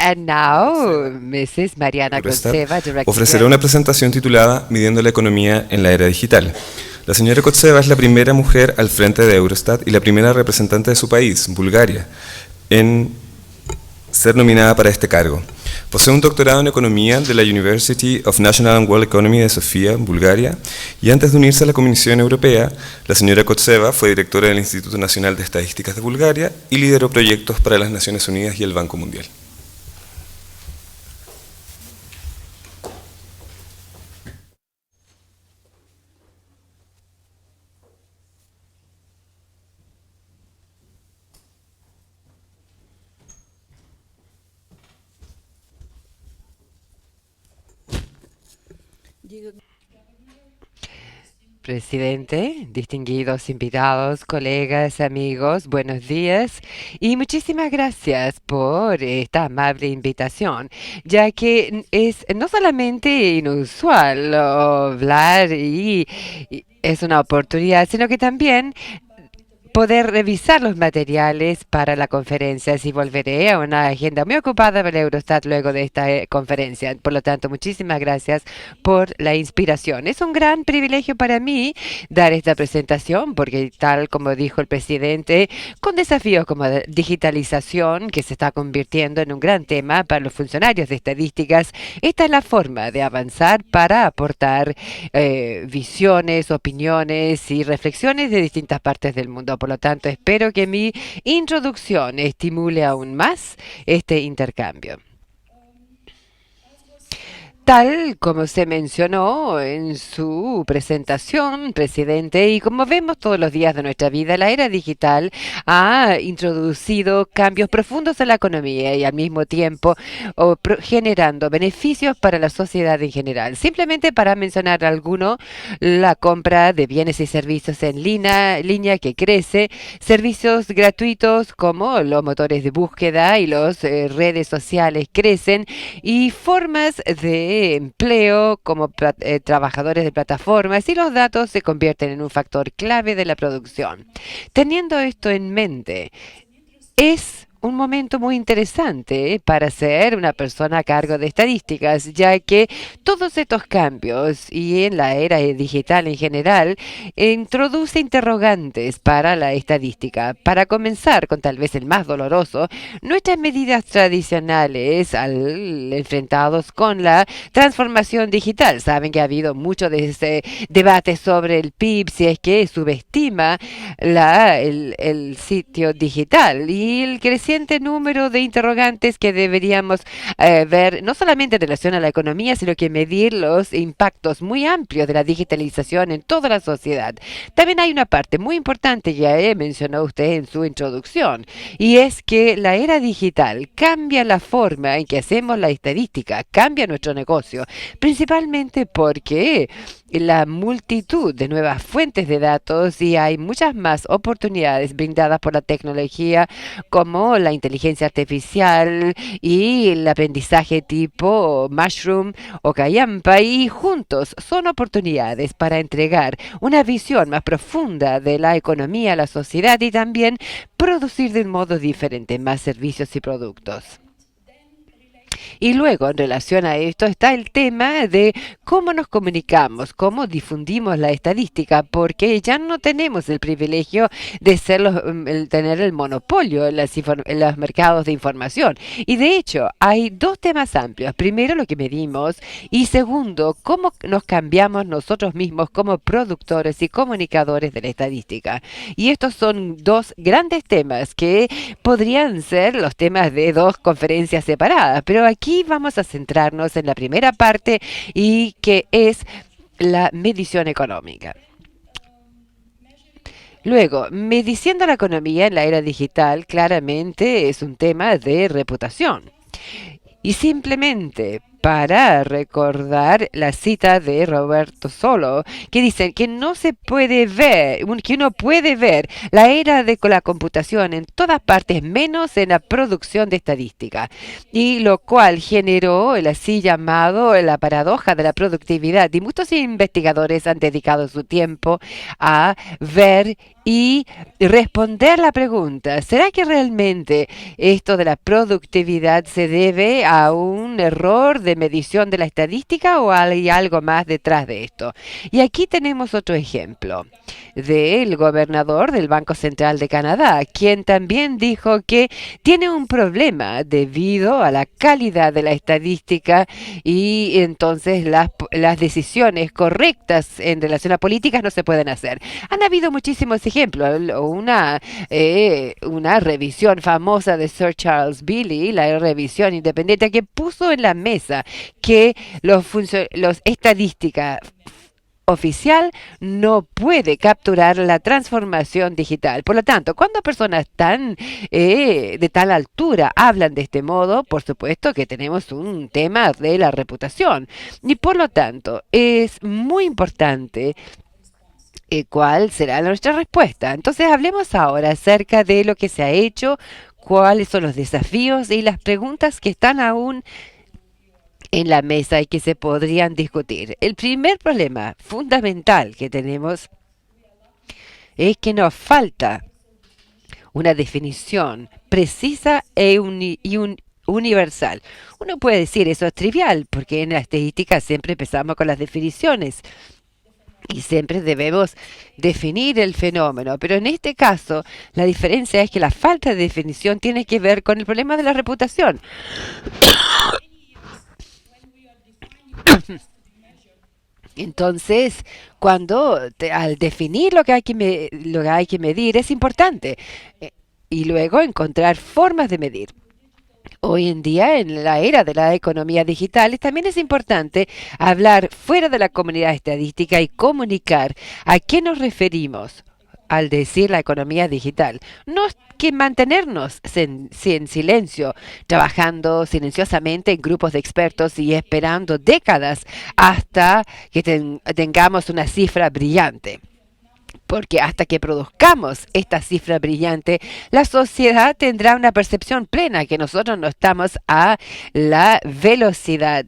And now, Mrs. Mariana Eurostat Kotseva, ofrecerá Director. una presentación titulada Midiendo la economía en la era digital. La señora Kotseva es la primera mujer al frente de Eurostat y la primera representante de su país, Bulgaria, en ser nominada para este cargo. Posee un doctorado en economía de la University of National and World Economy de Sofía, Bulgaria, y antes de unirse a la Comisión Europea, la señora Kotseva fue directora del Instituto Nacional de Estadísticas de Bulgaria y lideró proyectos para las Naciones Unidas y el Banco Mundial. Presidente, distinguidos invitados, colegas, amigos, buenos días y muchísimas gracias por esta amable invitación, ya que es no solamente inusual hablar y es una oportunidad, sino que también poder revisar los materiales para la conferencia. Si volveré a una agenda muy ocupada para Eurostat luego de esta conferencia. Por lo tanto, muchísimas gracias por la inspiración. Es un gran privilegio para mí dar esta presentación porque, tal como dijo el presidente, con desafíos como la digitalización, que se está convirtiendo en un gran tema para los funcionarios de estadísticas, esta es la forma de avanzar para aportar visiones, opiniones y reflexiones de distintas partes del mundo. Por lo tanto, espero que mi introducción estimule aún más este intercambio. Tal como se mencionó en su presentación, presidente, y como vemos todos los días de nuestra vida, la era digital ha introducido cambios profundos en la economía y al mismo tiempo generando beneficios para la sociedad en general. Simplemente para mencionar alguno, la compra de bienes y servicios en línea que crece, servicios gratuitos como los motores de búsqueda y las redes sociales crecen y formas de empleo como trabajadores de plataformas y los datos se convierten en un factor clave de la producción. Teniendo esto en mente, es un momento muy interesante para ser una persona a cargo de estadísticas, ya que todos estos cambios y en la era digital en general introduce interrogantes para la estadística. Para comenzar con tal vez el más doloroso, nuestras medidas tradicionales enfrentados con la transformación digital. Saben que ha habido mucho de ese debate sobre el PIB, si es que subestima el sitio digital y el creciente número de interrogantes que deberíamos ver, no solamente en relación a la economía, sino que medir los impactos muy amplios de la digitalización en toda la sociedad. También hay una parte muy importante, ya mencionó usted en su introducción, y es que la era digital cambia la forma en que hacemos la estadística, cambia nuestro negocio, principalmente porque la multitud de nuevas fuentes de datos y hay muchas más oportunidades brindadas por la tecnología como la inteligencia artificial y el aprendizaje tipo Mushroom o Kayampa y juntos son oportunidades para entregar una visión más profunda de la economía a la sociedad y también producir de un modo diferente más servicios y productos. Y luego, en relación a esto, está el tema de cómo nos comunicamos, cómo difundimos la estadística, porque ya no tenemos el privilegio de tener el monopolio en los mercados de información. Y de hecho, hay dos temas amplios. Primero, lo que medimos y segundo, cómo nos cambiamos nosotros mismos como productores y comunicadores de la estadística. Y estos son dos grandes temas que podrían ser los temas de dos conferencias separadas, pero aquí vamos a centrarnos en la primera parte y que es la medición económica. Luego, medición la economía en la era digital claramente es un tema de reputación. Y simplemente para recordar la cita de Roberto Solo, que dice que no se puede ver, que uno puede ver la era de la computación en todas partes, menos en la producción de estadística, y lo cual generó el así llamado la paradoja de la productividad, y muchos investigadores han dedicado su tiempo a ver y responder la pregunta, ¿será que realmente esto de la productividad se debe a un error de medición de la estadística o hay algo más detrás de esto? Y aquí tenemos otro ejemplo del gobernador del Banco Central de Canadá, quien también dijo que tiene un problema debido a la calidad de la estadística y entonces las decisiones correctas en relación a políticas no se pueden hacer. Han habido muchísimos ejemplos. Una revisión famosa de Sir Charles Billy, la revisión independiente, que puso en la mesa que los estadísticas oficial no puede capturar la transformación digital. Por lo tanto, cuando personas de tal altura hablan de este modo, por supuesto que tenemos un tema de la reputación. Y por lo tanto, es muy importante cuál será nuestra respuesta. Entonces, hablemos ahora acerca de lo que se ha hecho, cuáles son los desafíos y las preguntas que están aún en la mesa y que se podrían discutir. El primer problema fundamental que tenemos es que nos falta una definición precisa universal. Uno puede decir eso es trivial, porque en la estadística siempre empezamos con las definiciones y siempre debemos definir el fenómeno. Pero en este caso, la diferencia es que la falta de definición tiene que ver con el problema de la reputación. Entonces, al definir lo que hay que medir es importante y luego encontrar formas de medir. Hoy en día, en la era de la economía digital, también es importante hablar fuera de la comunidad estadística y comunicar a qué nos referimos al decir la economía digital. No es que mantenernos en silencio, trabajando silenciosamente en grupos de expertos y esperando décadas hasta que tengamos una cifra brillante. Porque hasta que produzcamos esta cifra brillante, la sociedad tendrá una percepción plena que nosotros no estamos a la velocidad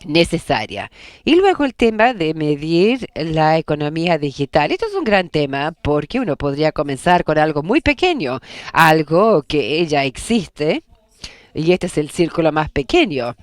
necesaria. Y luego el tema de medir la economía digital. Esto es un gran tema porque uno podría comenzar con algo muy pequeño, algo que ya existe, y este es el círculo más pequeño.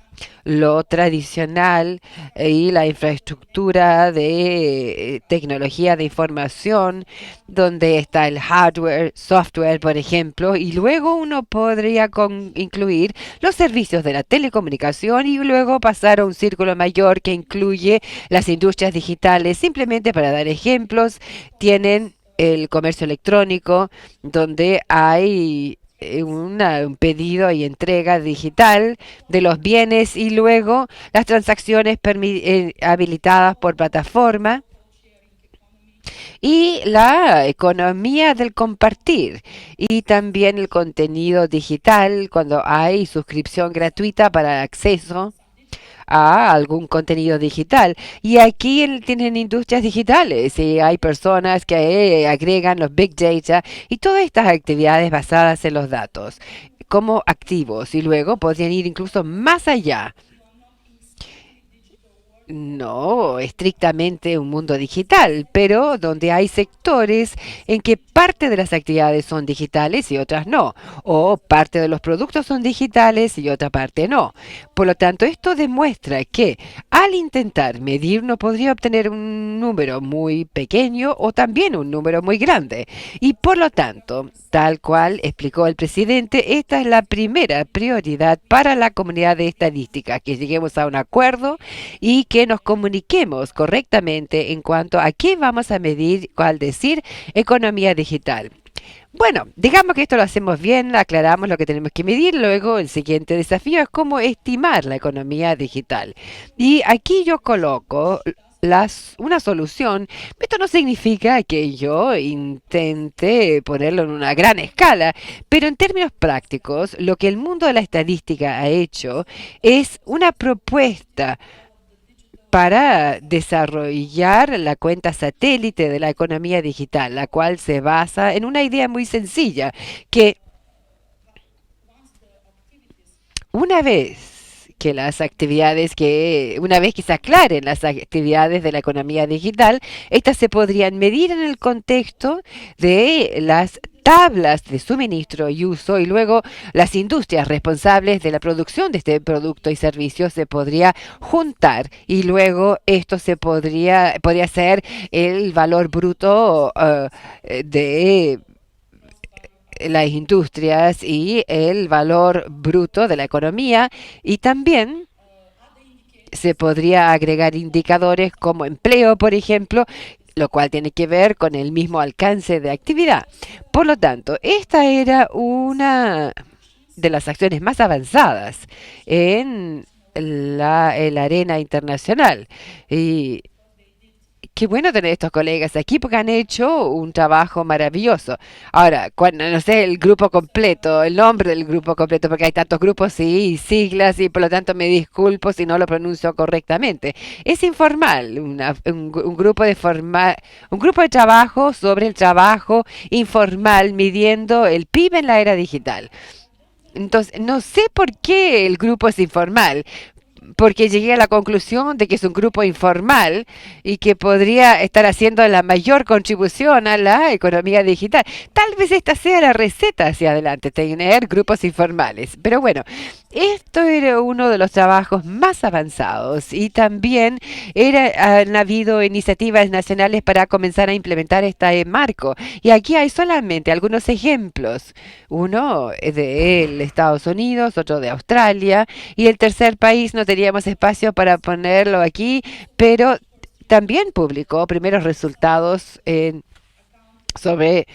Lo tradicional y la infraestructura de tecnología de información, donde está el hardware, software, por ejemplo, y luego uno podría incluir los servicios de la telecomunicación y luego pasar a un círculo mayor que incluye las industrias digitales. Simplemente para dar ejemplos, tienen el comercio electrónico, donde hay un pedido y entrega digital de los bienes y luego las transacciones habilitadas por plataforma y la economía del compartir y también el contenido digital cuando hay suscripción gratuita para acceso a algún contenido digital. Y aquí tienen industrias digitales y hay personas que agregan los big data y todas estas actividades basadas en los datos como activos y luego podrían ir incluso más allá. No estrictamente un mundo digital, pero donde hay sectores en que parte de las actividades son digitales y otras no, o parte de los productos son digitales y otra parte no. Por lo tanto, esto demuestra que al intentar medir uno podría obtener un número muy pequeño o también un número muy grande. Y por lo tanto, tal cual explicó el presidente, esta es la primera prioridad para la comunidad de estadística, que lleguemos a un acuerdo y que nos comuniquemos correctamente en cuanto a qué vamos a medir al decir economía digital. Bueno, digamos que esto lo hacemos bien, aclaramos lo que tenemos que medir, luego el siguiente desafío es cómo estimar la economía digital. Y aquí yo coloco una solución. Esto no significa que yo intente ponerlo en una gran escala, pero en términos prácticos, lo que el mundo de la estadística ha hecho es una propuesta para desarrollar la cuenta satélite de la economía digital, la cual se basa en una idea muy sencilla, que una vez que las actividades que, una vez que se aclaren las actividades de la economía digital, estas se podrían medir en el contexto de las tablas de suministro y uso y luego las industrias responsables de la producción de este producto y servicio se podría juntar y luego esto podría ser el valor bruto de las industrias y el valor bruto de la economía y también se podría agregar indicadores como empleo, por ejemplo, lo cual tiene que ver con el mismo alcance de actividad. Por lo tanto, esta era una de las acciones más avanzadas en la arena internacional. Y qué bueno tener estos colegas aquí porque han hecho un trabajo maravilloso. Ahora, cuando no sé el grupo completo, el nombre del grupo completo, porque hay tantos grupos y siglas y por lo tanto me disculpo si no lo pronuncio correctamente. Es informal, un grupo de trabajo sobre el trabajo informal midiendo el PIB en la era digital. Entonces, no sé por qué el grupo es informal, porque llegué a la conclusión de que es un grupo informal y que podría estar haciendo la mayor contribución a la economía digital. Tal vez esta sea la receta hacia adelante, tener grupos informales. Pero bueno, esto era uno de los trabajos más avanzados y también han habido iniciativas nacionales para comenzar a implementar este marco. Y aquí hay solamente algunos ejemplos. Uno de Estados Unidos, otro de Australia y el tercer país no teníamos espacio para ponerlo aquí, pero también publicó primeros resultados sobre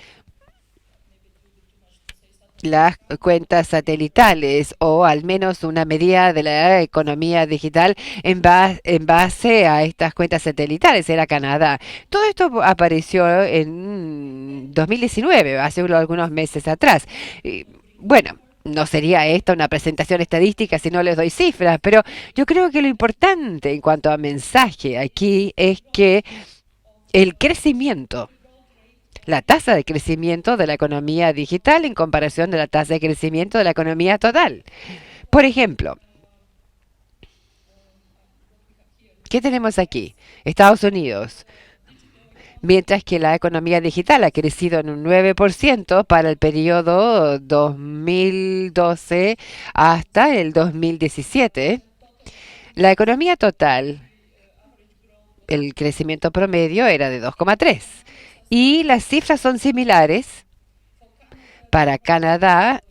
las cuentas satelitales o al menos una medida de la economía digital en base a estas cuentas satelitales. Era Canadá. Todo esto apareció en 2019, hace algunos meses atrás. Y, bueno. No sería esta una presentación estadística si no les doy cifras, pero yo creo que lo importante en cuanto a mensaje aquí es que el crecimiento, la tasa de crecimiento de la economía digital en comparación de la tasa de crecimiento de la economía total. Por ejemplo, ¿qué tenemos aquí? Estados Unidos. Mientras que la economía digital ha crecido en un 9% para el periodo 2012 hasta el 2017, la economía total, el crecimiento promedio era de 2,3. Y las cifras son similares para Canadá.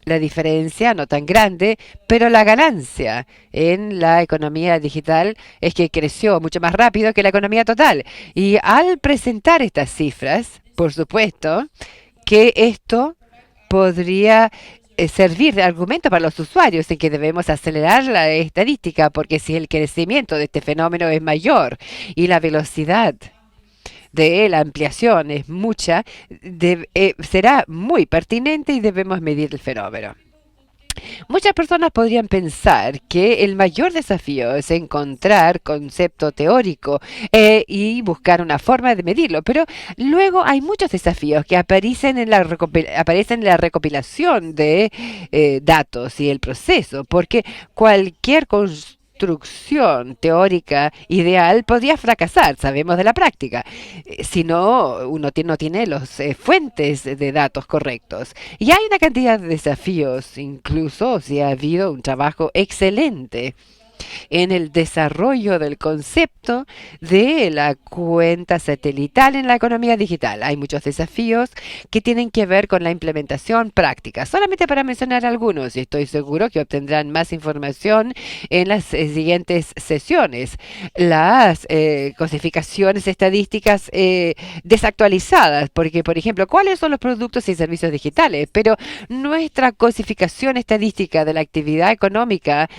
La diferencia no tan grande, pero la ganancia en la economía digital es que creció mucho más rápido que la economía total. Y al presentar estas cifras, por supuesto, que esto podría servir de argumento para los usuarios en que debemos acelerar la estadística, porque si el crecimiento de este fenómeno es mayor y la velocidad de la ampliación es mucha, será muy pertinente y debemos medir el fenómeno. Muchas personas podrían pensar que el mayor desafío es encontrar concepto teórico y buscar una forma de medirlo, pero luego hay muchos desafíos que aparecen en la recopilación de datos y el proceso, porque cualquier construcción teórica ideal podría fracasar, sabemos de la práctica, si no uno no tiene los fuentes de datos correctos. Y hay una cantidad de desafíos, incluso si ha habido un trabajo excelente en el desarrollo del concepto de la cuenta satelital en la economía digital. Hay muchos desafíos que tienen que ver con la implementación práctica. Solamente para mencionar algunos, y estoy seguro que obtendrán más información en las siguientes sesiones. Las cosificaciones estadísticas desactualizadas, porque, por ejemplo, ¿cuáles son los productos y servicios digitales? Pero nuestra cosificación estadística de la actividad económica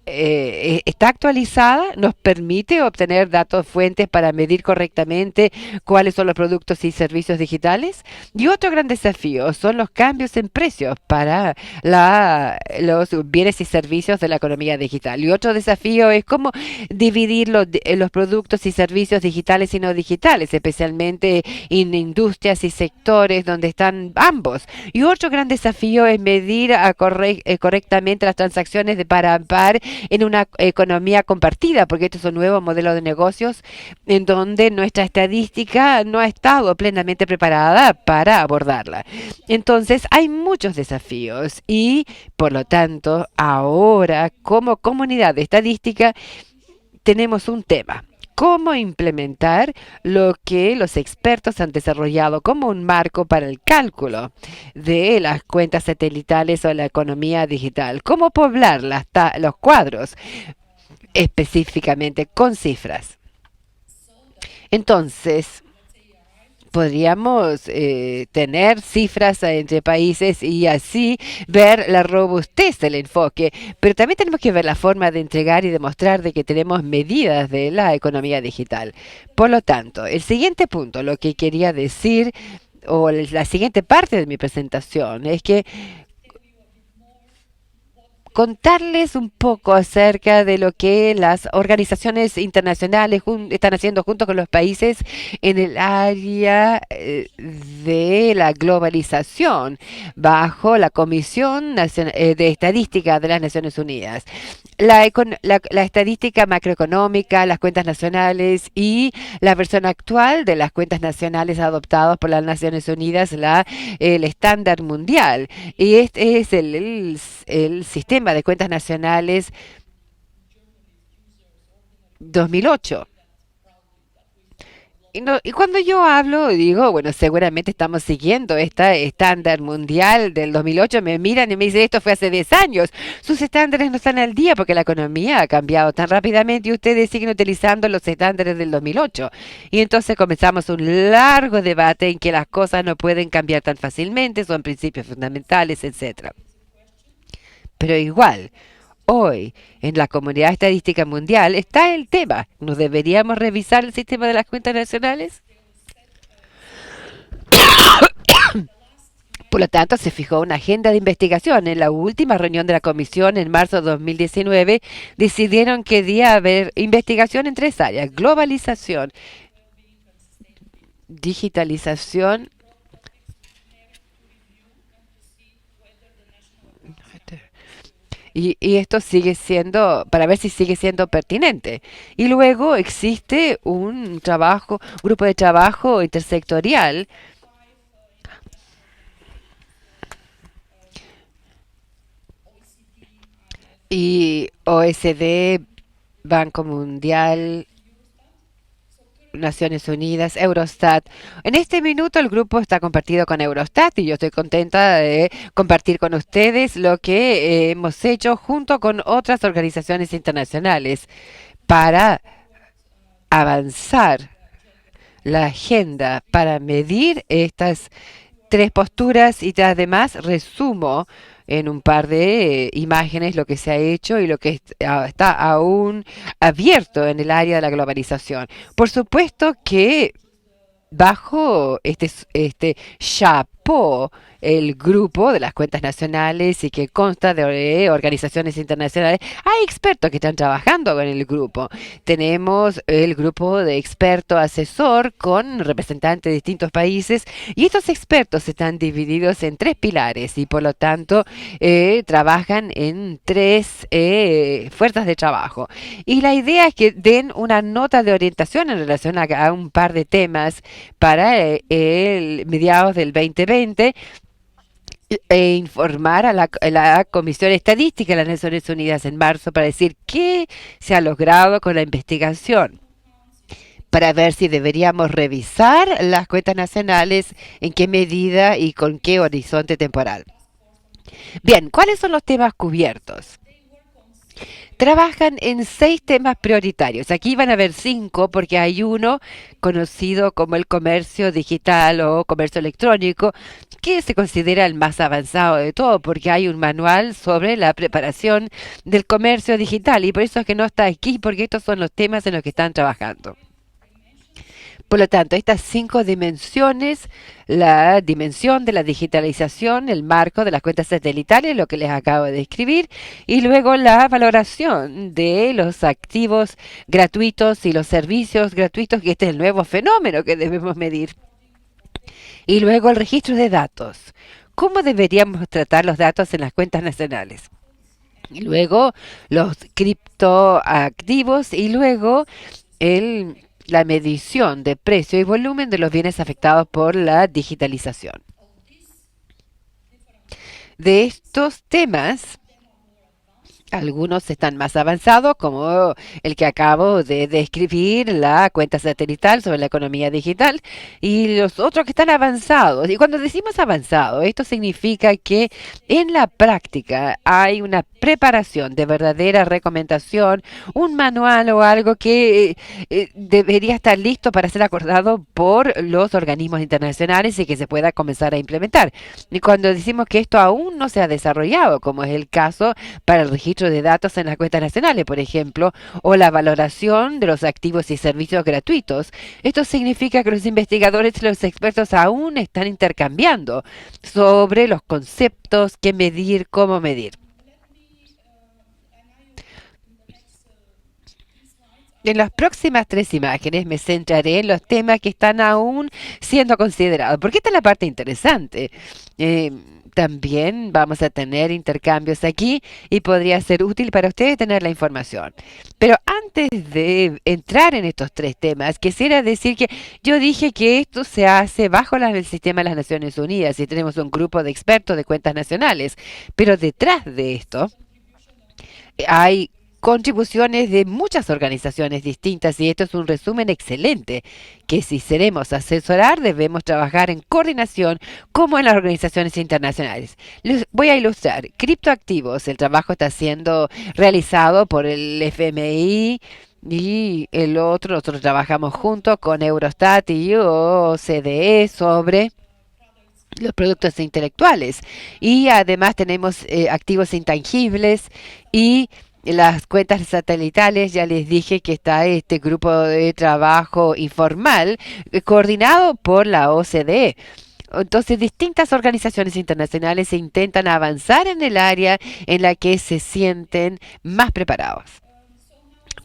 está actualizada, nos permite obtener datos fuentes para medir correctamente cuáles son los productos y servicios digitales. Y otro gran desafío son los cambios en precios para los bienes y servicios de la economía digital. Y otro desafío es cómo dividir los productos y servicios digitales y no digitales, especialmente en industrias y sectores donde están ambos. Y otro gran desafío es medir correctamente las transacciones de par a par en una economía compartida, porque esto es un nuevo modelo de negocios en donde nuestra estadística no ha estado plenamente preparada para abordarla. Entonces, hay muchos desafíos y, por lo tanto, ahora como comunidad de estadística tenemos un tema. ¿Cómo implementar lo que los expertos han desarrollado como un marco para el cálculo de las cuentas satelitales o la economía digital? ¿Cómo poblar los cuadros específicamente con cifras? Entonces, podríamos tener cifras entre países y así ver la robustez del enfoque, pero también tenemos que ver la forma de entregar y demostrar de que tenemos medidas de la economía digital. Por lo tanto, el siguiente punto, lo que quería decir, o la siguiente parte de mi presentación, es que contarles un poco acerca de lo que las organizaciones internacionales están haciendo junto con los países en el área de la globalización bajo la Comisión de Estadística de las Naciones Unidas. La estadística macroeconómica, las cuentas nacionales y la versión actual de las cuentas nacionales adoptadas por las Naciones Unidas, el estándar mundial. Y este es el sistema de cuentas nacionales 2008. Y cuando yo hablo, digo, bueno, seguramente estamos siguiendo este estándar mundial del 2008. Me miran y me dicen, esto fue hace 10 años. Sus estándares no están al día porque la economía ha cambiado tan rápidamente y ustedes siguen utilizando los estándares del 2008. Y entonces comenzamos un largo debate en que las cosas no pueden cambiar tan fácilmente, son principios fundamentales, etcétera. Pero igual, hoy, en la comunidad estadística mundial, está el tema. ¿Nos deberíamos revisar el sistema de las cuentas nacionales? Por lo tanto, se fijó una agenda de investigación. En la última reunión de la comisión en marzo de 2019, decidieron que debía haber investigación en tres áreas: globalización, digitalización y esto sigue siendo, para ver si sigue siendo pertinente. Y luego existe un grupo de trabajo intersectorial y OSD, Banco Mundial, Naciones Unidas, Eurostat. En este minuto el grupo está compartido con Eurostat y yo estoy contenta de compartir con ustedes lo que hemos hecho junto con otras organizaciones internacionales para avanzar la agenda para medir estas tres posturas y además resumo en un par de imágenes lo que se ha hecho y lo que está aún abierto en el área de la globalización. Por supuesto que bajo este chapeau, el grupo de las cuentas nacionales y que consta de organizaciones internacionales, hay expertos que están trabajando con el grupo. Tenemos el grupo de experto asesor con representantes de distintos países y estos expertos están divididos en tres pilares y por lo tanto trabajan en tres fuerzas de trabajo. Y la idea es que den una nota de orientación en relación a un par de temas para el mediados del 2020 e informar a la Comisión Estadística de las Naciones Unidas en marzo para decir qué se ha logrado con la investigación, para ver si deberíamos revisar las cuentas nacionales, en qué medida y con qué horizonte temporal. Bien, ¿cuáles son los temas cubiertos? trabajan en 6 temas prioritarios. Aquí van a haber 5 porque hay uno conocido como el comercio digital o comercio electrónico, que se considera el más avanzado de todo porque hay un manual sobre la preparación del comercio digital y por eso es que no está aquí porque estos son los temas en los que están trabajando. Por lo tanto, estas 5 dimensiones, la dimensión de la digitalización, el marco de las cuentas satelitales, lo que les acabo de describir, y luego la valoración de los activos gratuitos y los servicios gratuitos, que este es el nuevo fenómeno que debemos medir. Y luego el registro de datos. ¿Cómo deberíamos tratar los datos en las cuentas nacionales? Y luego los criptoactivos y luego la medición de precio y volumen de los bienes afectados por la digitalización. De estos temas, algunos están más avanzados, como el que acabo de describir, la cuenta satelital sobre la economía digital, y los otros que están avanzados. Y cuando decimos avanzado, esto significa que en la práctica hay una preparación de verdadera recomendación, un manual o algo que debería estar listo para ser acordado por los organismos internacionales y que se pueda comenzar a implementar. Y cuando decimos que esto aún no se ha desarrollado, como es el caso para el registro de datos en las cuentas nacionales, por ejemplo, o la valoración de los activos y servicios gratuitos. Esto significa que los investigadores y los expertos aún están intercambiando sobre los conceptos, qué medir, cómo medir. En las próximas 3 imágenes me centraré en los temas que están aún siendo considerados, porque esta es la parte interesante. Eh, También vamos a tener intercambios aquí y podría ser útil para ustedes tener la información. Pero antes de entrar en estos 3 temas, quisiera decir que yo dije que esto se hace bajo el sistema de las Naciones Unidas y tenemos un grupo de expertos de cuentas nacionales, pero detrás de esto hay contribuciones de muchas organizaciones distintas y esto es un resumen excelente, que si queremos asesorar debemos trabajar en coordinación como en las organizaciones internacionales. Les voy a ilustrar. Criptoactivos, el trabajo está siendo realizado por el FMI y el otro, nosotros trabajamos junto con Eurostat y OCDE sobre los productos intelectuales y además tenemos activos intangibles y las cuentas satelitales. Ya les dije que está este grupo de trabajo informal coordinado por la OCDE. Entonces, distintas organizaciones internacionales intentan avanzar en el área en la que se sienten más preparados.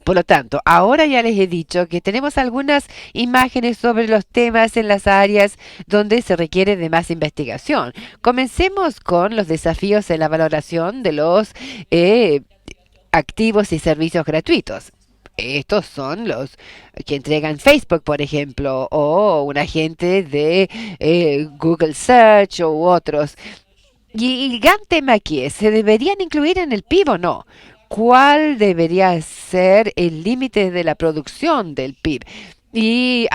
Por lo tanto, ahora ya les he dicho que tenemos algunas imágenes sobre los temas en las áreas donde se requiere de más investigación. Comencemos con los desafíos en la valoración de los activos y servicios gratuitos. Estos son los que entregan Facebook, por ejemplo, o un agente de Google Search u otros. Y el gran tema aquí es, ¿se deberían incluir en el PIB o no? ¿Cuál debería ser el límite de la producción del PIB? Y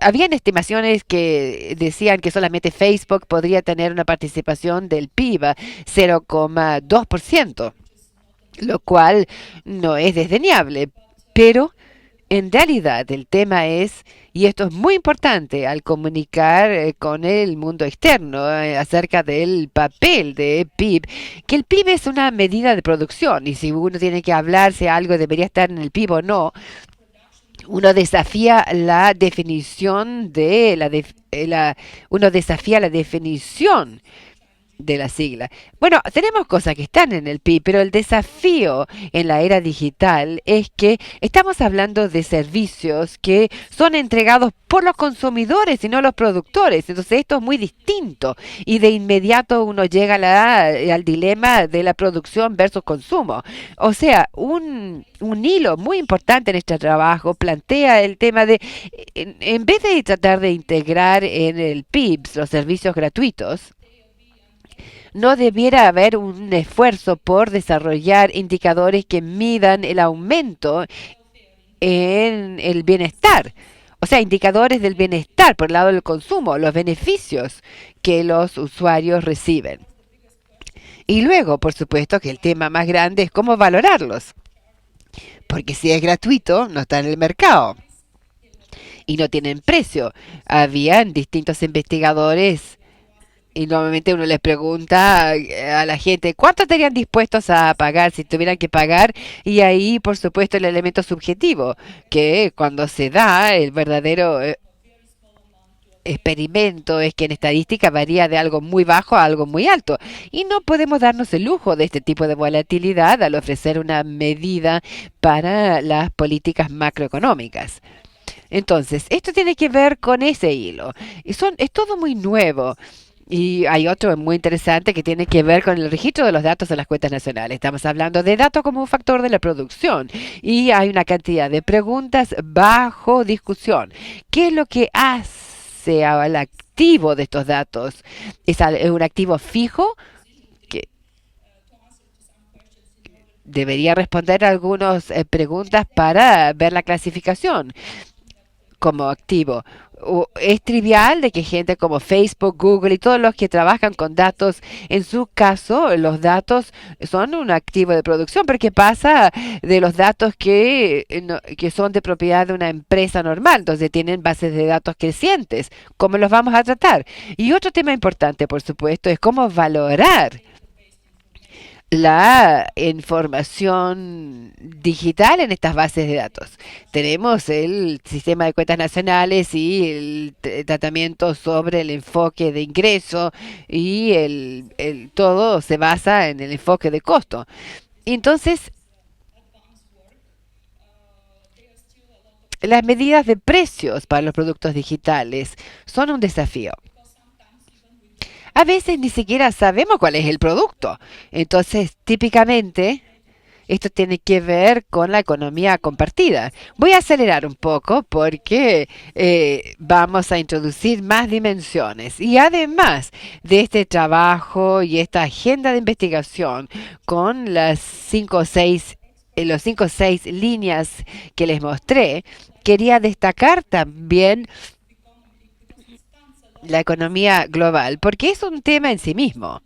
habían estimaciones que decían que solamente Facebook podría tener una participación del PIB a 0,2%, lo cual no es desdeñable, pero en realidad el tema es, y esto es muy importante al comunicar con el mundo externo acerca del papel de PIB, que el PIB es una medida de producción y si uno tiene que hablar si algo debería estar en el PIB o no, uno desafía la definición uno desafía la definición de la sigla. Bueno, tenemos cosas que están en el PIB, pero el desafío en la era digital es que estamos hablando de servicios que son entregados por los consumidores y no los productores. Entonces esto es muy distinto y de inmediato uno llega al dilema de la producción versus consumo. O sea, un hilo muy importante en este trabajo plantea el tema de, en vez de tratar de integrar en el PIB los servicios gratuitos, no debiera haber un esfuerzo por desarrollar indicadores que midan el aumento en el bienestar. O sea, indicadores del bienestar por el lado del consumo, los beneficios que los usuarios reciben. Y luego, por supuesto, que el tema más grande es cómo valorarlos. Porque si es gratuito, no está en el mercado y no tienen precio. Habían distintos investigadores y normalmente uno les pregunta a la gente cuánto estarían dispuestos a pagar si tuvieran que pagar, y ahí por supuesto el elemento subjetivo, que cuando se da el verdadero experimento es que en estadística varía de algo muy bajo a algo muy alto, y no podemos darnos el lujo de este tipo de volatilidad al ofrecer una medida para las políticas macroeconómicas. Entonces, esto tiene que ver con ese hilo. Es todo muy nuevo. Y hay otro muy interesante que tiene que ver con el registro de los datos de las cuentas nacionales. Estamos hablando de datos como un factor de la producción. Y hay una cantidad de preguntas bajo discusión. ¿Qué es lo que hace al activo de estos datos? ¿Es un activo fijo que debería responder algunas preguntas para ver la clasificación como activo? O es trivial de que gente como Facebook, Google y todos los que trabajan con datos, en su caso, los datos son un activo de producción, porque pasa de los datos que son de propiedad de una empresa normal, entonces tienen bases de datos crecientes. ¿Cómo los vamos a tratar? Y otro tema importante, por supuesto, es cómo valorar la información digital en estas bases de datos. Tenemos el sistema de cuentas nacionales y el tratamiento sobre el enfoque de ingreso, y todo se basa en el enfoque de costo. Entonces, las medidas de precios para los productos digitales son un desafío. A veces ni siquiera sabemos cuál es el producto. Entonces, típicamente, esto tiene que ver con la economía compartida. Voy a acelerar un poco porque vamos a introducir más dimensiones. Y además de este trabajo y esta agenda de investigación con las los 5 o 6 líneas que les mostré, quería destacar también la economía global, porque es un tema en sí mismo.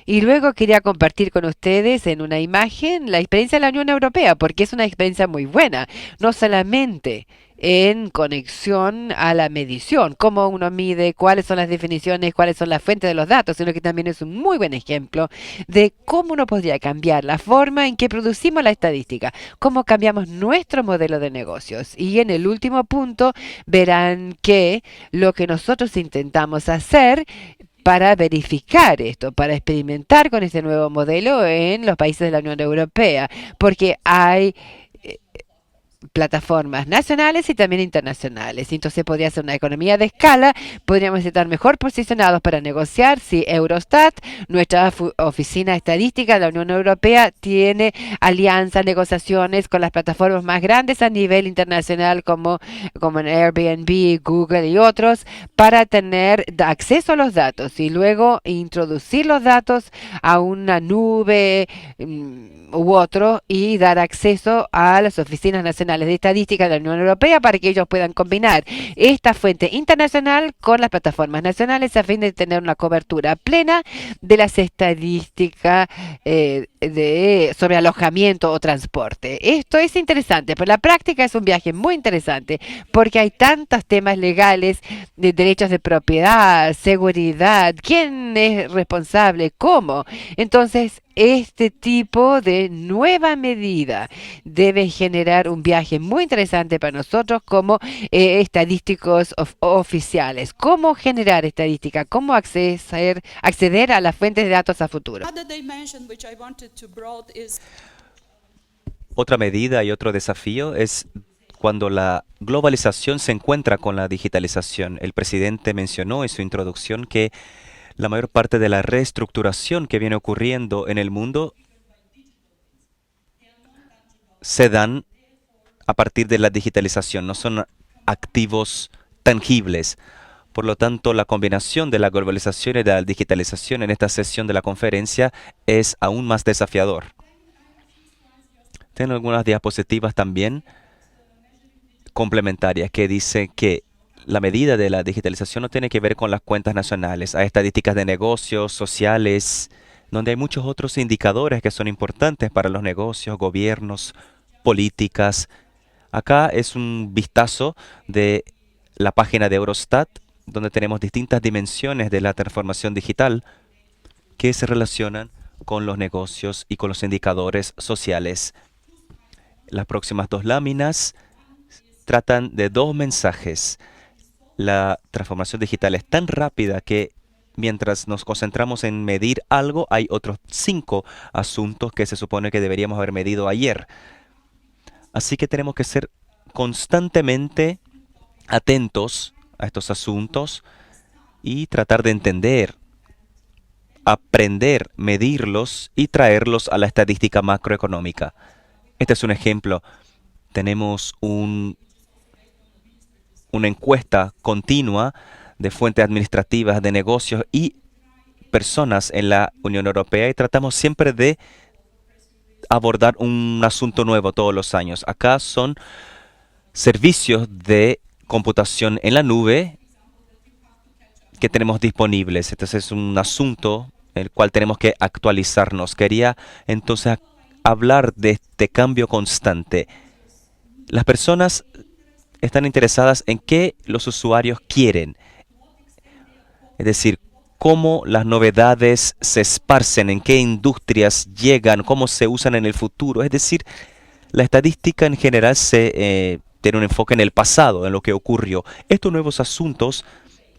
Y luego quería compartir con ustedes en una imagen la experiencia de la Unión Europea, porque es una experiencia muy buena, no solamente en conexión a la medición, cómo uno mide, cuáles son las definiciones, cuáles son las fuentes de los datos, sino que también es un muy buen ejemplo de cómo uno podría cambiar la forma en que producimos la estadística, cómo cambiamos nuestro modelo de negocios. Y en el último punto verán que lo que nosotros intentamos hacer para verificar esto, para experimentar con este nuevo modelo en los países de la Unión Europea, porque hay plataformas nacionales y también internacionales. Entonces podría ser una economía de escala, podríamos estar mejor posicionados para negociar si Eurostat, nuestra oficina estadística de la Unión Europea, tiene alianzas, negociaciones con las plataformas más grandes a nivel internacional como en Airbnb, Google y otros, para tener acceso a los datos y luego introducir los datos a una nube u otro, y dar acceso a las oficinas nacionales de estadística de la Unión Europea para que ellos puedan combinar esta fuente internacional con las plataformas nacionales a fin de tener una cobertura plena de las estadísticas sobre alojamiento o transporte. Esto es interesante, pero la práctica es un viaje muy interesante porque hay tantos temas legales de derechos de propiedad, seguridad, quién es responsable, cómo. Entonces, este tipo de nueva medida debe generar un viaje muy interesante para nosotros como estadísticos oficiales. ¿Cómo generar estadística? ¿Cómo acceder a las fuentes de datos a futuro? Otra medida y otro desafío es cuando la globalización se encuentra con la digitalización. El presidente mencionó en su introducción que la mayor parte de la reestructuración que viene ocurriendo en el mundo se dan a partir de la digitalización, no son activos tangibles. Por lo tanto, la combinación de la globalización y de la digitalización en esta sesión de la conferencia es aún más desafiador. Tengo algunas diapositivas también complementarias que dice que la medida de la digitalización no tiene que ver con las cuentas nacionales. Hay estadísticas de negocios, sociales, donde hay muchos otros indicadores que son importantes para los negocios, gobiernos, políticas. Acá es un vistazo de la página de Eurostat, donde tenemos distintas dimensiones de la transformación digital que se relacionan con los negocios y con los indicadores sociales. Las próximas dos láminas tratan de dos mensajes. La transformación digital es tan rápida que mientras nos concentramos en medir algo, hay otros 5 asuntos que se supone que deberíamos haber medido ayer. Así que tenemos que ser constantemente atentos a estos asuntos y tratar de entender, aprender, medirlos y traerlos a la estadística macroeconómica. Este es un ejemplo. Tenemos una encuesta continua de fuentes administrativas, de negocios y personas en la Unión Europea y tratamos siempre de abordar un asunto nuevo todos los años. Acá son servicios de computación en la nube que tenemos disponibles. Entonces es un asunto en el cual tenemos que actualizarnos. Quería entonces hablar de este cambio constante. Las personas están interesadas en qué los usuarios quieren. Es decir, cómo las novedades se esparcen, en qué industrias llegan, cómo se usan en el futuro. Es decir, la estadística en general tiene un enfoque en el pasado, en lo que ocurrió. Estos nuevos asuntos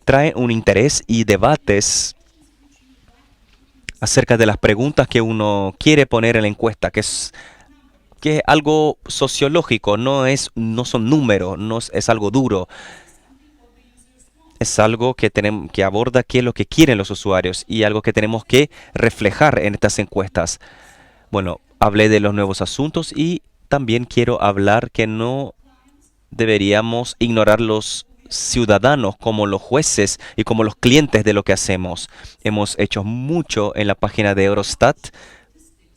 traen un interés y debates acerca de las preguntas que uno quiere poner en la encuesta, que es algo sociológico, no son números, es algo duro. Es algo que aborda qué es lo que quieren los usuarios y algo que tenemos que reflejar en estas encuestas. Bueno, hablé de los nuevos asuntos y también quiero hablar que no deberíamos ignorar los ciudadanos como los jueces y como los clientes de lo que hacemos. Hemos hecho mucho en la página de Eurostat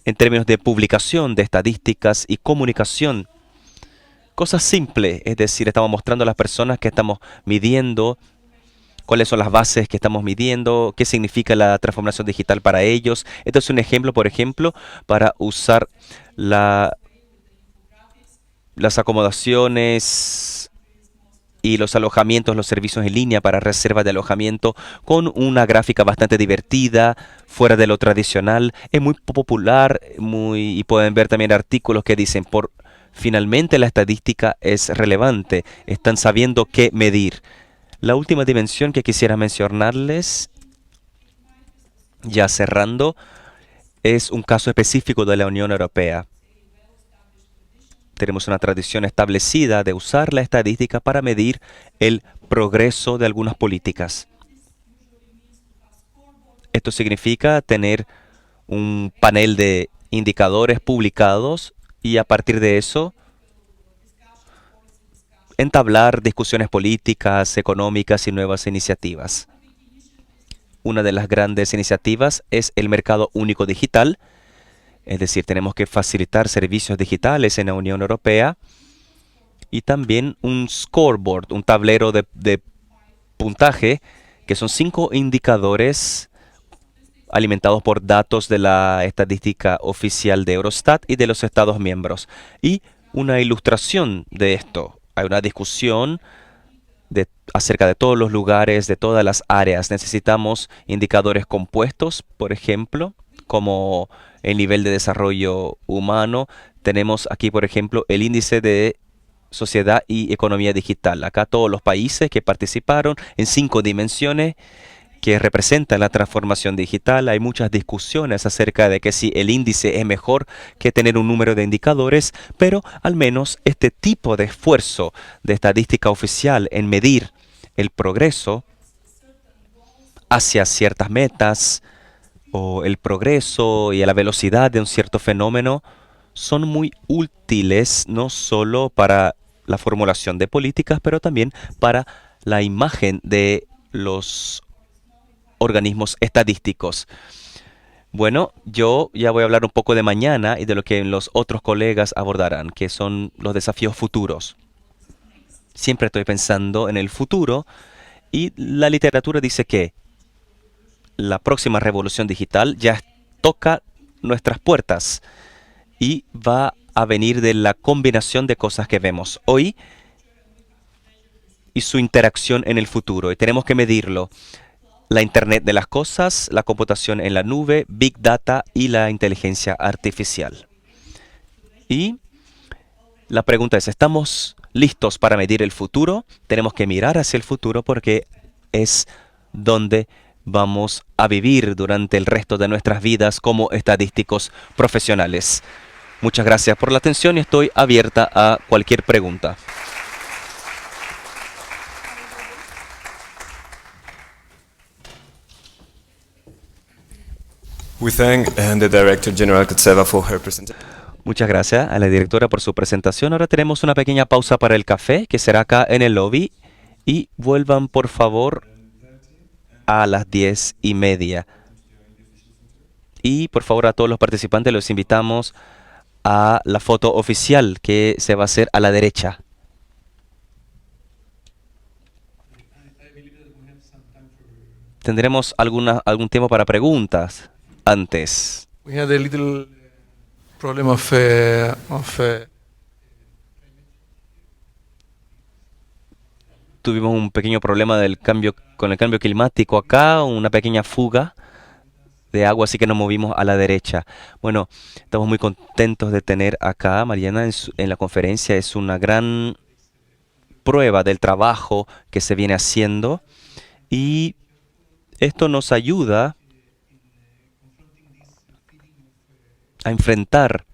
en términos de publicación de estadísticas y comunicación. Cosas simples, es decir, estamos mostrando a las personas que estamos midiendo, cuáles son las bases que estamos midiendo, qué significa la transformación digital para ellos. Esto es un ejemplo, por ejemplo, para usar las acomodaciones y los alojamientos, los servicios en línea para reserva de alojamiento con una gráfica bastante divertida, fuera de lo tradicional. Es muy popular y pueden ver también artículos que dicen, finalmente la estadística es relevante, están sabiendo qué medir. La última dimensión que quisiera mencionarles, ya cerrando, es un caso específico de la Unión Europea. Tenemos una tradición establecida de usar la estadística para medir el progreso de algunas políticas. Esto significa tener un panel de indicadores publicados y a partir de eso entablar discusiones políticas, económicas y nuevas iniciativas. Una de las grandes iniciativas es el mercado único digital. Es decir, tenemos que facilitar servicios digitales en la Unión Europea y también un scoreboard, un tablero de puntaje, que son 5 indicadores alimentados por datos de la estadística oficial de Eurostat y de los Estados miembros. Y una ilustración de esto. Hay una discusión acerca de todos los lugares, de todas las áreas. Necesitamos indicadores compuestos, por ejemplo, como el nivel de desarrollo humano. Tenemos aquí, por ejemplo, el índice de sociedad y economía digital. Acá todos los países que participaron en 5 dimensiones que representan la transformación digital. Hay muchas discusiones acerca de que si el índice es mejor que tener un número de indicadores, pero al menos este tipo de esfuerzo de estadística oficial en medir el progreso hacia ciertas metas o el progreso y la velocidad de un cierto fenómeno son muy útiles no solo para la formulación de políticas, pero también para la imagen de los organismos estadísticos. Bueno, yo ya voy a hablar un poco de mañana y de lo que los otros colegas abordarán, que son los desafíos futuros. Siempre estoy pensando en el futuro y la literatura dice que la próxima revolución digital ya toca nuestras puertas y va a venir de la combinación de cosas que vemos hoy y su interacción en el futuro. Y tenemos que medirlo. La Internet de las cosas, la computación en la nube, Big Data y la inteligencia artificial. Y la pregunta es, ¿estamos listos para medir el futuro? Tenemos que mirar hacia el futuro porque es donde vamos a vivir durante el resto de nuestras vidas como estadísticos profesionales. Muchas gracias por la atención y estoy abierta a cualquier pregunta. We thank the Director General Kotseva for her presentation. Muchas gracias a la directora por su presentación. Ahora tenemos una pequeña pausa para el café, que será acá en el lobby. Y vuelvan, por favor, a las 10:30. Y, por favor, a todos los participantes los invitamos a la foto oficial que se va a hacer a la derecha. Tendremos algún tiempo para preguntas antes. We had a little problem of Tuvimos un pequeño problema con el cambio climático acá, una pequeña fuga de agua, así que nos movimos a la derecha. Bueno, estamos muy contentos de tener acá a Mariana en la conferencia. Es una gran prueba del trabajo que se viene haciendo y esto nos ayuda a enfrentar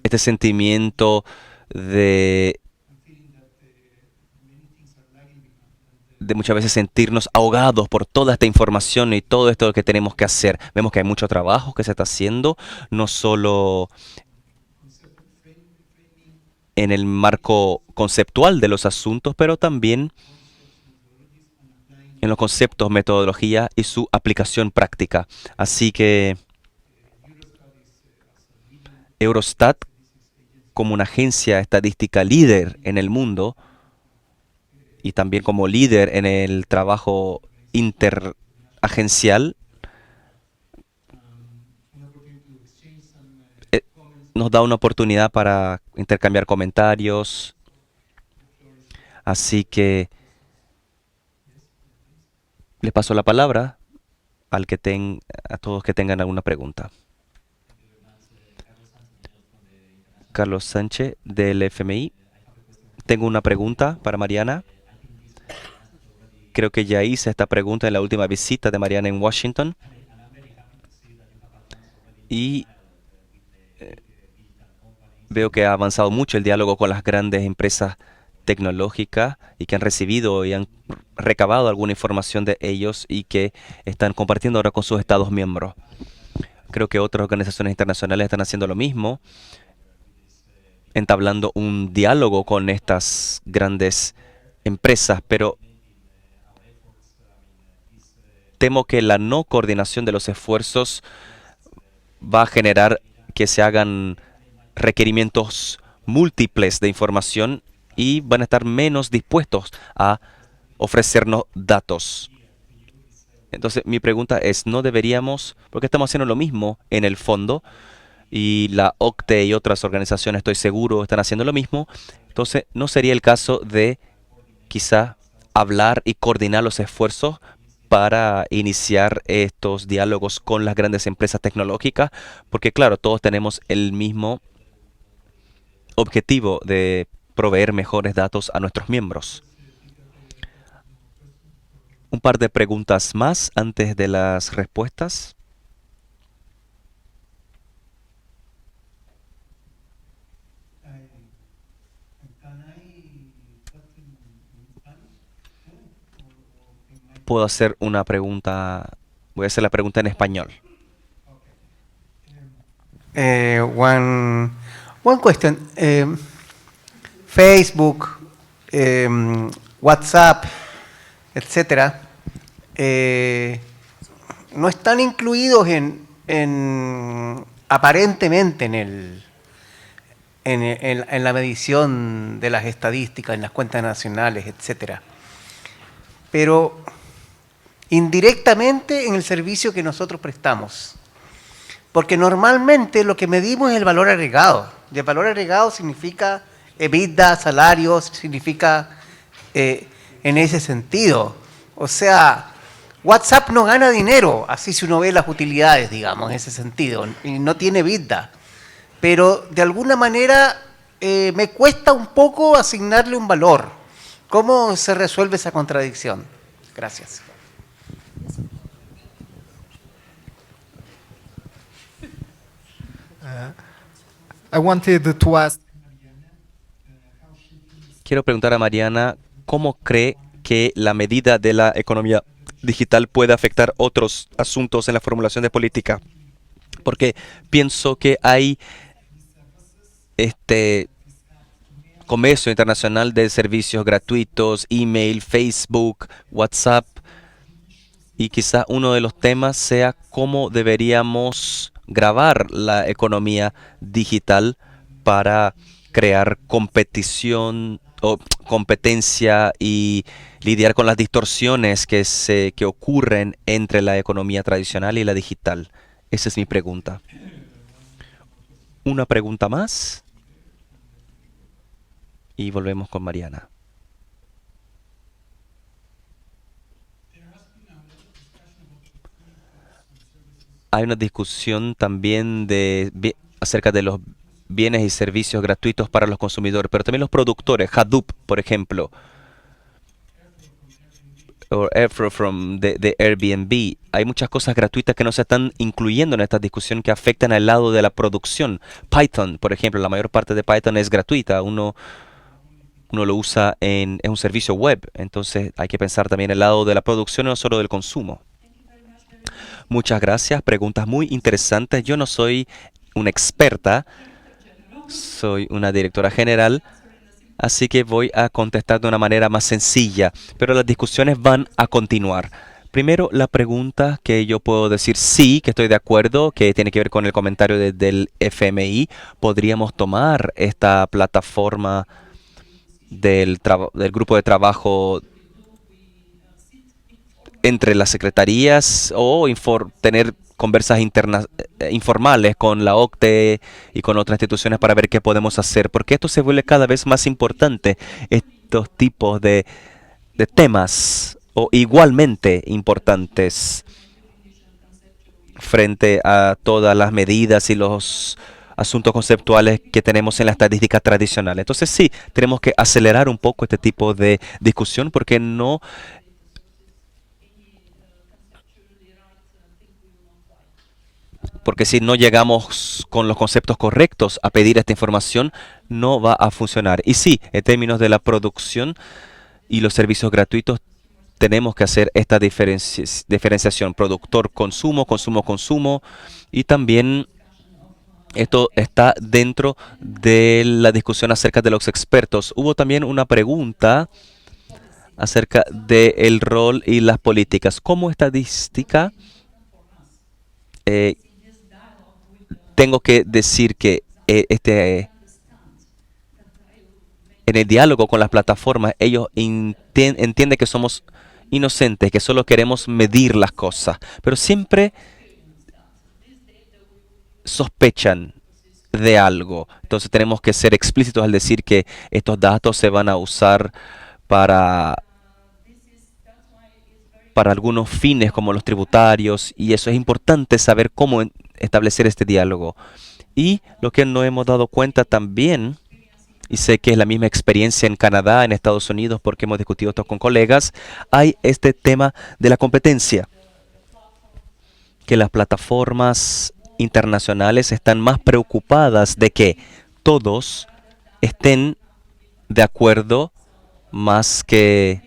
este sentimiento de muchas veces sentirnos ahogados por toda esta información y todo esto que tenemos que hacer. Vemos que hay mucho trabajo que se está haciendo, no solo en el marco conceptual de los asuntos, pero también en los conceptos, metodología y su aplicación práctica. Así que Eurostat, como una agencia estadística líder en el mundo y también como líder en el trabajo interagencial, nos da una oportunidad para intercambiar comentarios. Así que les paso la palabra a todos que tengan alguna pregunta. Carlos Sánchez, del FMI. Tengo una pregunta para Mariana. Creo que ya hice esta pregunta en la última visita de Mariana en Washington. Y veo que ha avanzado mucho el diálogo con las grandes empresas tecnológicas y que han recibido y han recabado alguna información de ellos y que están compartiendo ahora con sus Estados miembros. Creo que otras organizaciones internacionales están haciendo lo mismo, entablando un diálogo con estas grandes empresas, pero temo que la no coordinación de los esfuerzos va a generar que se hagan requerimientos múltiples de información y van a estar menos dispuestos a ofrecernos datos. Entonces, mi pregunta es, ¿no deberíamos, porque estamos haciendo lo mismo en el fondo, y la OCTE y otras organizaciones, estoy seguro, están haciendo lo mismo? Entonces, ¿no sería el caso de quizá hablar y coordinar los esfuerzos para iniciar estos diálogos con las grandes empresas tecnológicas? Porque claro, todos tenemos el mismo objetivo de proveer mejores datos a nuestros miembros. Un par de preguntas más antes de las respuestas. Puedo hacer una pregunta, voy a hacer la pregunta en español. One question. Facebook, WhatsApp, etcétera, no están incluidos aparentemente en la medición de las estadísticas, en las cuentas nacionales, etcétera. Pero indirectamente en el servicio que nosotros prestamos. Porque normalmente lo que medimos es el valor agregado. Y el valor agregado significa EBITDA, salarios, significa en ese sentido. O sea, WhatsApp no gana dinero, así si uno ve las utilidades, digamos, en ese sentido. Y no tiene EBITDA. Pero de alguna manera me cuesta un poco asignarle un valor. ¿Cómo se resuelve esa contradicción? Gracias. I wanted to ask. Quiero preguntar a Mariana cómo cree que la medida de la economía digital puede afectar otros asuntos en la formulación de política. Porque pienso que hay comercio internacional de servicios gratuitos, email, Facebook, WhatsApp, y quizá uno de los temas sea cómo deberíamos grabar la economía digital para crear competición o competencia y lidiar con las distorsiones que ocurren entre la economía tradicional y la digital. Esa es mi pregunta. Una pregunta más y volvemos con Mariana. Hay una discusión también acerca de los bienes y servicios gratuitos para los consumidores, pero también los productores. Hadoop, por ejemplo, o Airflow de Airbnb. Hay muchas cosas gratuitas que no se están incluyendo en esta discusión que afectan al lado de la producción. Python, por ejemplo, la mayor parte de Python es gratuita. Uno lo usa es un servicio web. Entonces hay que pensar también el lado de la producción, no solo del consumo. Muchas gracias. Preguntas muy interesantes. Yo no soy una experta, soy una directora general, así que voy a contestar de una manera más sencilla, pero las discusiones van a continuar. Primero, la pregunta que yo puedo decir sí, que estoy de acuerdo, que tiene que ver con el comentario del FMI. Podríamos tomar esta plataforma del grupo de trabajo entre las secretarías o tener conversas informales con la OCDE y con otras instituciones para ver qué podemos hacer, porque esto se vuelve cada vez más importante, estos tipos de temas, o igualmente importantes frente a todas las medidas y los asuntos conceptuales que tenemos en la estadística tradicional. Entonces sí, tenemos que acelerar un poco este tipo de discusión porque si no llegamos con los conceptos correctos a pedir esta información, no va a funcionar. Y sí, en términos de la producción y los servicios gratuitos, tenemos que hacer esta diferenciación productor-consumo, consumo-consumo, y también esto está dentro de la discusión acerca de los expertos. Hubo también una pregunta acerca del rol y las políticas. Como estadística, tengo que decir que en el diálogo con las plataformas, ellos entienden que somos inocentes, que solo queremos medir las cosas, pero siempre sospechan de algo. Entonces tenemos que ser explícitos al decir que estos datos se van a usar para algunos fines como los tributarios, y eso es importante saber cómo establecer este diálogo. Y lo que no hemos dado cuenta también, y sé que es la misma experiencia en Canadá, en Estados Unidos, porque hemos discutido esto con colegas, hay este tema de la competencia, que las plataformas internacionales están más preocupadas de que todos estén de acuerdo más que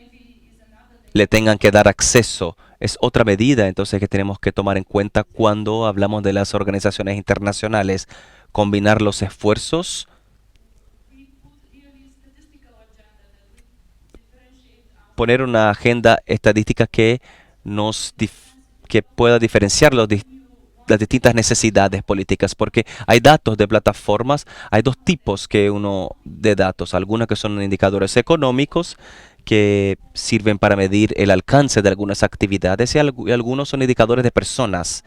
le tengan que dar acceso. Es otra medida entonces que tenemos que tomar en cuenta cuando hablamos de las organizaciones internacionales. Combinar los esfuerzos poner una agenda estadística que pueda diferenciar las distintas necesidades políticas, porque hay datos de plataformas, hay dos tipos de datos, algunos que son indicadores económicos que sirven para medir el alcance de algunas actividades y algunos son indicadores de personas,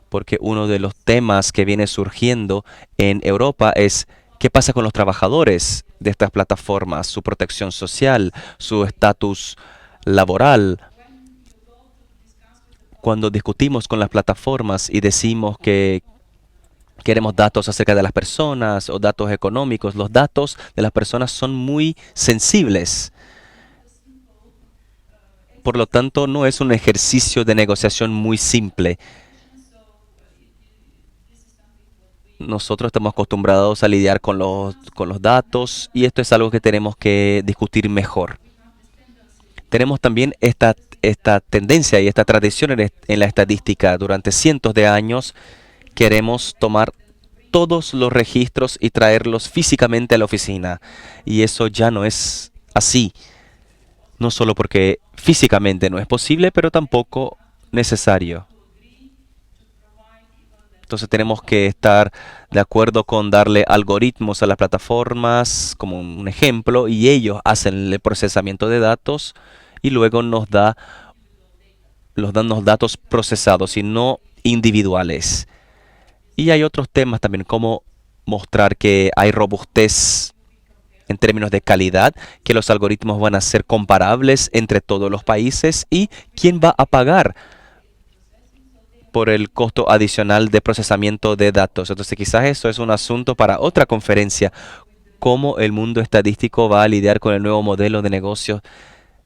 porque uno de los temas que viene surgiendo en Europa es qué pasa con los trabajadores de estas plataformas, su protección social, su estatus laboral. Cuando discutimos con las plataformas y decimos que queremos datos acerca de las personas o datos económicos, los datos de las personas son muy sensibles. Por lo tanto, no es un ejercicio de negociación muy simple. Nosotros estamos acostumbrados a lidiar con los datos y esto es algo que tenemos que discutir mejor. Tenemos también esta tendencia y esta tradición en la estadística. Durante cientos de años queremos tomar todos los registros y traerlos físicamente a la oficina. Y eso ya no es así. No solo porque físicamente no es posible, pero tampoco necesario. Entonces tenemos que estar de acuerdo con darle algoritmos a las plataformas, como un ejemplo, y ellos hacen el procesamiento de datos y luego nos dan los datos procesados y no individuales. Y hay otros temas también, como mostrar que hay robustez en términos de calidad, que los algoritmos van a ser comparables entre todos los países y quién va a pagar por el costo adicional de procesamiento de datos. Entonces quizás eso es un asunto para otra conferencia, cómo el mundo estadístico va a lidiar con el nuevo modelo de negocio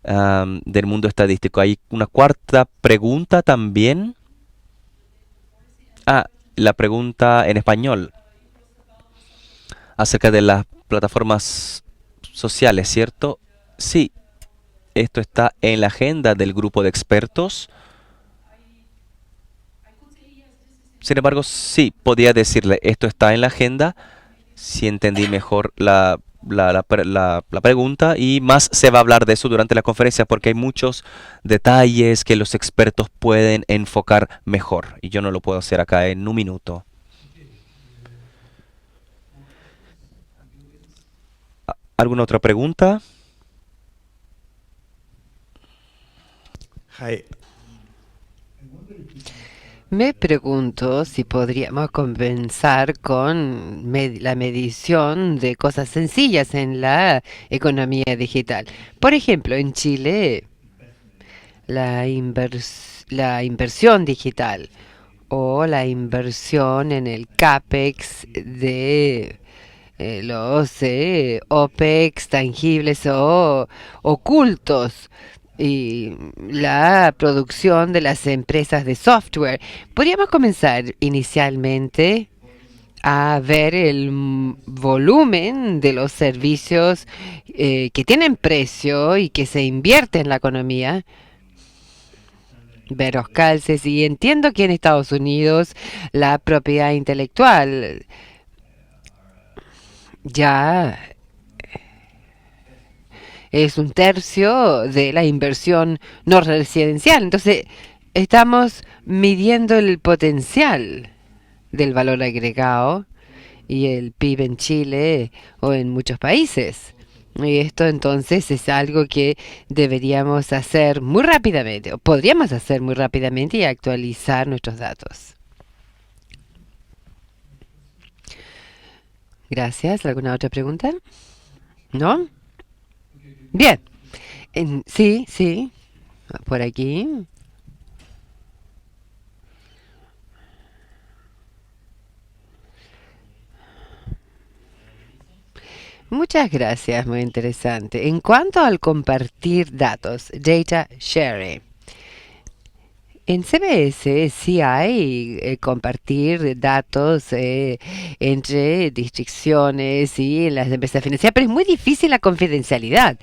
del mundo estadístico. Hay una cuarta pregunta también. La pregunta en español acerca de las plataformas sociales, ¿cierto? Sí, esto está en la agenda del grupo de expertos. Sin embargo, sí, podía decirle, esto está en la agenda, si entendí mejor la pregunta, y más se va a hablar de eso durante la conferencia porque hay muchos detalles que los expertos pueden enfocar mejor y yo no lo puedo hacer acá en un minuto. ¿Alguna otra pregunta? Hi. Me pregunto si podríamos compensar con la medición de cosas sencillas en la economía digital. Por ejemplo, en Chile, la inversión digital o la inversión en el CAPEX de los OPEX tangibles o ocultos y la producción de las empresas de software. Podríamos comenzar inicialmente a ver el volumen de los servicios que tienen precio y que se invierte en la economía, ver los calces, y entiendo que en Estados Unidos la propiedad intelectual ya es un tercio de la inversión no residencial. Entonces, estamos midiendo el potencial del valor agregado y el PIB en Chile o en muchos países. Y esto entonces es algo que deberíamos hacer muy rápidamente, o podríamos hacer muy rápidamente y actualizar nuestros datos. Gracias. ¿Alguna otra pregunta? ¿No? Bien. Sí, por aquí. Muchas gracias, muy interesante. En cuanto al compartir datos, data sharing, en CBS sí hay compartir datos entre districciones y las empresas financieras, pero es muy difícil la confidencialidad.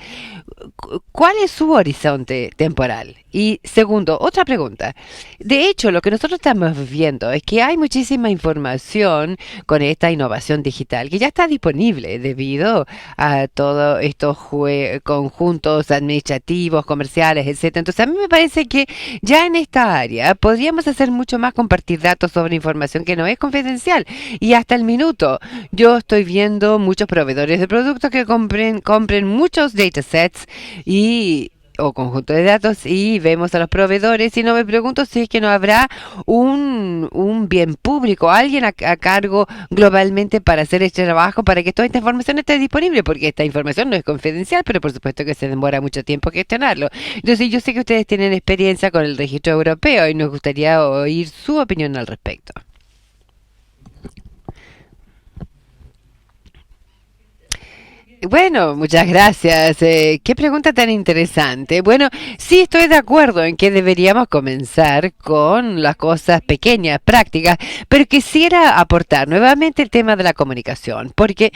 ¿Cuál es su horizonte temporal? Y segundo, otra pregunta. De hecho, lo que nosotros estamos viendo es que hay muchísima información con esta innovación digital que ya está disponible debido a todos estos conjuntos administrativos, comerciales, etcétera. Entonces, a mí me parece que ya en esta área podríamos hacer mucho más, compartir datos sobre información que no es confidencial. Y hasta el minuto, yo estoy viendo muchos proveedores de productos que compren muchos datasets o conjunto de datos y vemos a los proveedores y no me pregunto si es que no habrá un bien público, alguien a cargo globalmente para hacer este trabajo, para que toda esta información esté disponible, porque esta información no es confidencial, pero por supuesto que se demora mucho tiempo gestionarlo. Entonces yo sé que ustedes tienen experiencia con el registro europeo y nos gustaría oír su opinión al respecto. Bueno, muchas gracias. Qué pregunta tan interesante. Bueno, sí estoy de acuerdo en que deberíamos comenzar con las cosas pequeñas, prácticas, pero quisiera aportar nuevamente el tema de la comunicación, porque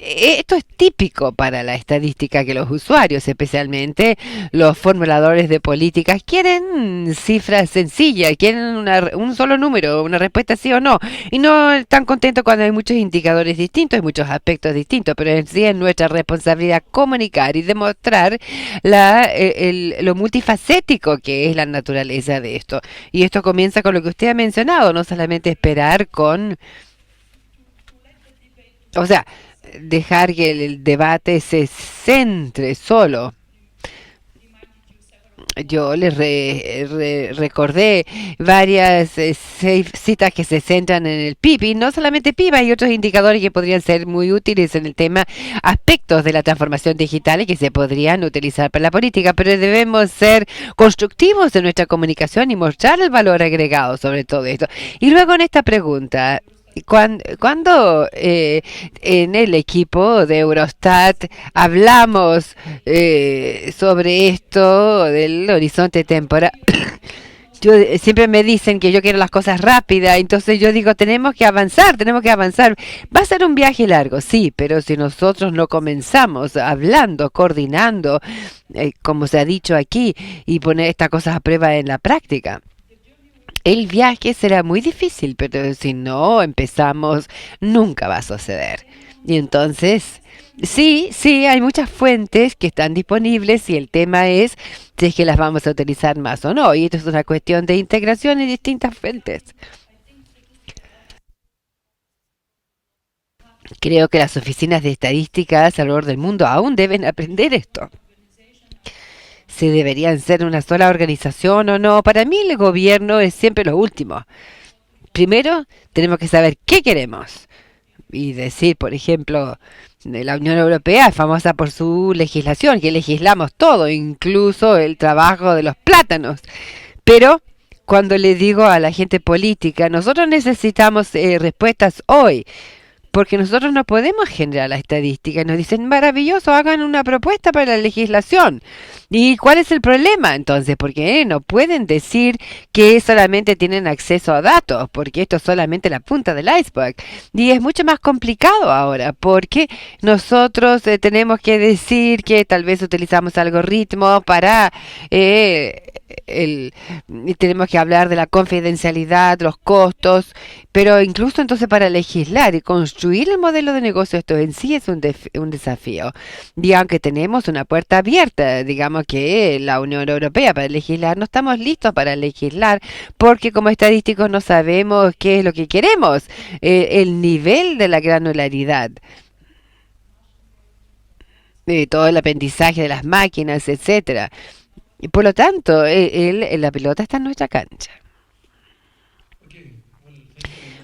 esto es típico para la estadística, que los usuarios, especialmente los formuladores de políticas, quieren cifras sencillas, quieren un solo número, una respuesta sí o no, y no están contentos cuando hay muchos indicadores distintos y muchos aspectos distintos, pero en sí es nuestra responsabilidad comunicar y demostrar lo multifacético que es la naturaleza de esto. Y esto comienza con lo que usted ha mencionado, no solamente esperar o sea, dejar que el debate se centre solo. Yo les recordé varias citas que se centran en el PIB, y no solamente PIB, hay otros indicadores que podrían ser muy útiles en el tema, aspectos de la transformación digital y que se podrían utilizar para la política, pero debemos ser constructivos en nuestra comunicación y mostrar el valor agregado sobre todo esto. Y luego en esta pregunta, cuando en el equipo de Eurostat hablamos sobre esto del horizonte temporal, siempre me dicen que yo quiero las cosas rápidas, entonces yo digo, tenemos que avanzar. Va a ser un viaje largo, sí, pero si nosotros no comenzamos hablando, coordinando, como se ha dicho aquí, y poner estas cosas a prueba en la práctica, el viaje será muy difícil, pero si no empezamos, nunca va a suceder. Y entonces, sí, hay muchas fuentes que están disponibles y el tema es si es que las vamos a utilizar más o no. Y esto es una cuestión de integración de distintas fuentes. Creo que las oficinas de estadísticas alrededor del mundo aún deben aprender esto. Si deberían ser una sola organización o no. Para mí el gobierno es siempre lo último. Primero, tenemos que saber qué queremos. Y decir, por ejemplo, la Unión Europea es famosa por su legislación, que legislamos todo, incluso el trabajo de los plátanos. Pero cuando le digo a la gente política, nosotros necesitamos respuestas hoy, porque nosotros no podemos generar la estadística. Nos dicen, maravilloso, hagan una propuesta para la legislación. ¿Y cuál es el problema entonces? Porque no pueden decir que solamente tienen acceso a datos, porque esto es solamente la punta del iceberg. Y es mucho más complicado ahora, porque nosotros tenemos que decir que tal vez utilizamos algoritmos para y tenemos que hablar de la confidencialidad, los costos, pero incluso entonces para legislar y construir el modelo de negocio, esto en sí es un desafío. Y aunque tenemos una puerta abierta, digamos que la Unión Europea para legislar, no estamos listos para legislar porque como estadísticos no sabemos qué es lo que queremos, el nivel de la granularidad, todo el aprendizaje de las máquinas, etcétera. Y por lo tanto, la pelota está en nuestra cancha.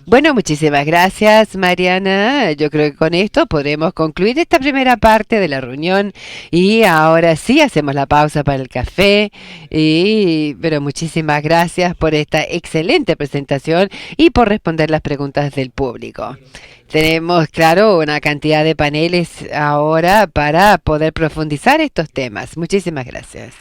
Bueno, muchísimas gracias, Mariana. Yo creo que con esto podremos concluir esta primera parte de la reunión y ahora sí hacemos la pausa para el café. Pero muchísimas gracias por esta excelente presentación y por responder las preguntas del público. Tenemos, claro, una cantidad de paneles ahora para poder profundizar estos temas. Muchísimas gracias.